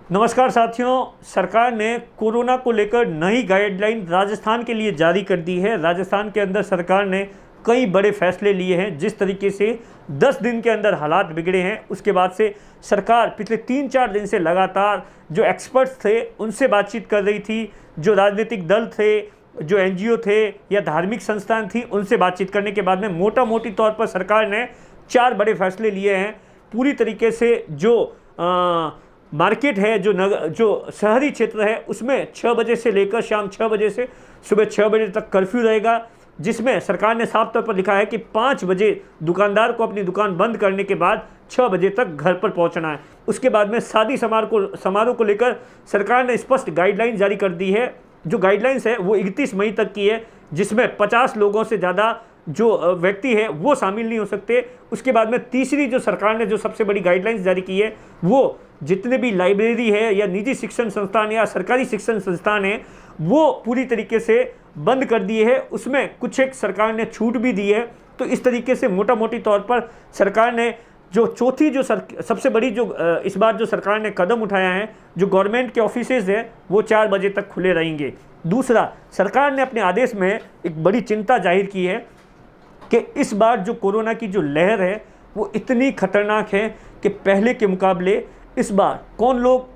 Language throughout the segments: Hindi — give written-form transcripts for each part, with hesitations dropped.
नमस्कार साथियों, सरकार ने कोरोना को लेकर नई गाइडलाइन राजस्थान के लिए जारी कर दी है। राजस्थान के अंदर सरकार ने कई बड़े फैसले लिए हैं। जिस तरीके से 10 दिन के अंदर हालात बिगड़े हैं, उसके बाद से सरकार पिछले 3-4 दिन से लगातार जो एक्सपर्ट्स थे उनसे बातचीत कर रही थी, जो राजनीतिक दल थे, जो NGO थे या धार्मिक संस्थान थी, उनसे बातचीत करने के बाद में मोटी तौर पर सरकार ने 4 बड़े फैसले लिए हैं। पूरी तरीके से जो मार्केट है, जो शहरी क्षेत्र है, उसमें 6 बजे से लेकर शाम 6 बजे से सुबह 6 बजे तक कर्फ्यू रहेगा, जिसमें सरकार ने साफ तौर पर लिखा है कि 5 बजे दुकानदार को अपनी दुकान बंद करने के बाद 6 बजे तक घर पर पहुंचना है। उसके बाद में शादी समारोह को लेकर सरकार ने स्पष्ट गाइडलाइन जारी कर दी है। जो गाइडलाइंस है वो 31 मई तक की है, जिसमें 50 लोगों से ज़्यादा जो व्यक्ति है वो शामिल नहीं हो सकते। उसके बाद में तीसरी जो सरकार ने जो सबसे बड़ी गाइडलाइंस जारी की है, वो जितने भी लाइब्रेरी है या निजी शिक्षण संस्थान या सरकारी शिक्षण संस्थान है वो पूरी तरीके से बंद कर दिए है। उसमें कुछ एक सरकार ने छूट भी दी है। तो इस तरीके से मोटी तौर पर सरकार ने जो चौथी जो सबसे बड़ी जो इस बार जो सरकार ने कदम उठाया है, जो गवर्नमेंट के ऑफिसेज है वो 4 बजे तक खुले रहेंगे। दूसरा, सरकार ने अपने आदेश में एक बड़ी चिंता जाहिर की है कि इस बार जो कोरोना की जो लहर है वो इतनी खतरनाक है कि पहले के मुकाबले इस बार कौन लोग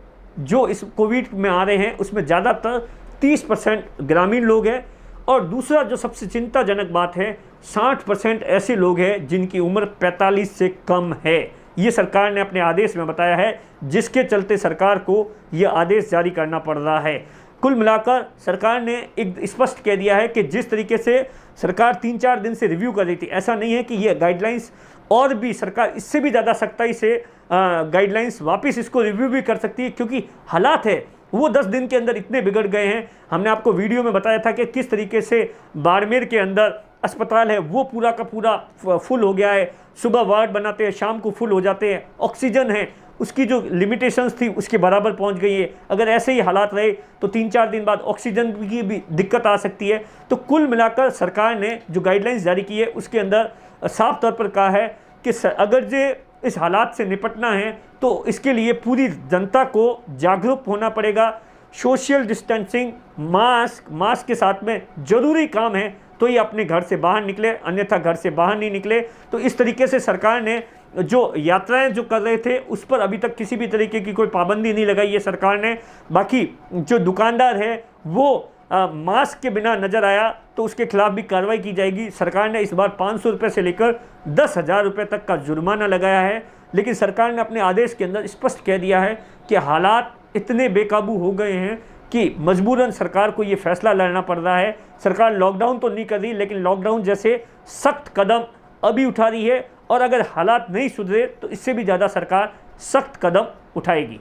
जो इस कोविड में आ रहे हैं उसमें ज़्यादातर 30% ग्रामीण लोग हैं। और दूसरा जो सबसे चिंताजनक बात है, 60% ऐसे लोग हैं जिनकी उम्र 45 से कम है। ये सरकार ने अपने आदेश में बताया है, जिसके चलते सरकार को ये आदेश जारी करना पड़ रहा है। कुल मिलाकर सरकार ने एक स्पष्ट कह दिया है कि जिस तरीके से सरकार 3-4 दिन से रिव्यू कर रही थी, ऐसा नहीं है कि ये गाइडलाइंस और भी सरकार इससे भी ज़्यादा सख्ताई से गाइडलाइंस वापस इसको रिव्यू भी कर सकती है, क्योंकि हालात है वो 10 दिन के अंदर इतने बिगड़ गए हैं। हमने आपको वीडियो में बताया था कि किस तरीके से बाड़मेर के अंदर अस्पताल है वो पूरा का पूरा फुल हो गया है। सुबह वार्ड बनाते हैं, शाम को फुल हो जाते हैं। ऑक्सीजन है उसकी जो लिमिटेशंस थी उसके बराबर पहुंच गई है। अगर ऐसे ही हालात रहे तो 3-4 दिन बाद ऑक्सीजन की भी दिक्कत आ सकती है। तो कुल मिलाकर सरकार ने जो गाइडलाइंस जारी की है उसके अंदर साफ तौर पर कहा है कि अगर जो इस हालात से निपटना है तो इसके लिए पूरी जनता को जागरूक होना पड़ेगा। सोशल डिस्टेंसिंग, मास्क के साथ में ज़रूरी काम है तो ये अपने घर से बाहर निकले, अन्यथा घर से बाहर नहीं निकले। तो इस तरीके से सरकार ने जो यात्राएं जो कर रहे थे उस पर अभी तक किसी भी तरीके की कोई पाबंदी नहीं लगाई है सरकार ने। बाकी जो दुकानदार है वो मास्क के बिना नज़र आया तो उसके खिलाफ भी कार्रवाई की जाएगी। सरकार ने इस बार 500 रुपये से लेकर 10,000 रुपये तक का जुर्माना लगाया है। लेकिन सरकार ने अपने आदेश के अंदर स्पष्ट कह दिया है कि हालात इतने बेकाबू हो गए हैं कि मजबूरन सरकार को ये फैसला लेना पड़ रहा है। सरकार लॉकडाउन तो नहीं कर रही, लेकिन लॉकडाउन जैसे सख्त कदम अभी उठा रही है, और अगर हालात नहीं सुधरे तो इससे भी ज़्यादा सरकार सख्त कदम उठाएगी।